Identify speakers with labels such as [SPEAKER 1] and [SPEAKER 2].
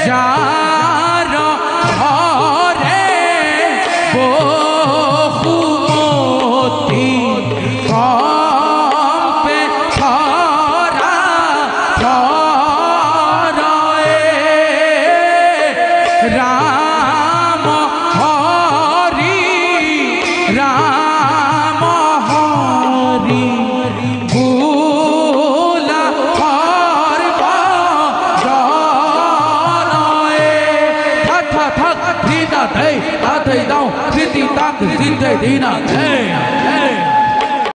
[SPEAKER 1] যার ঘরে বহুমতি কম্পে ধরা ধরয়ে রাম হরি রাম হরি ভুলা হরব জনয়ে থাক থাক দিনা দেই আধে দাও দিদি তাক দিতে দিনা দেই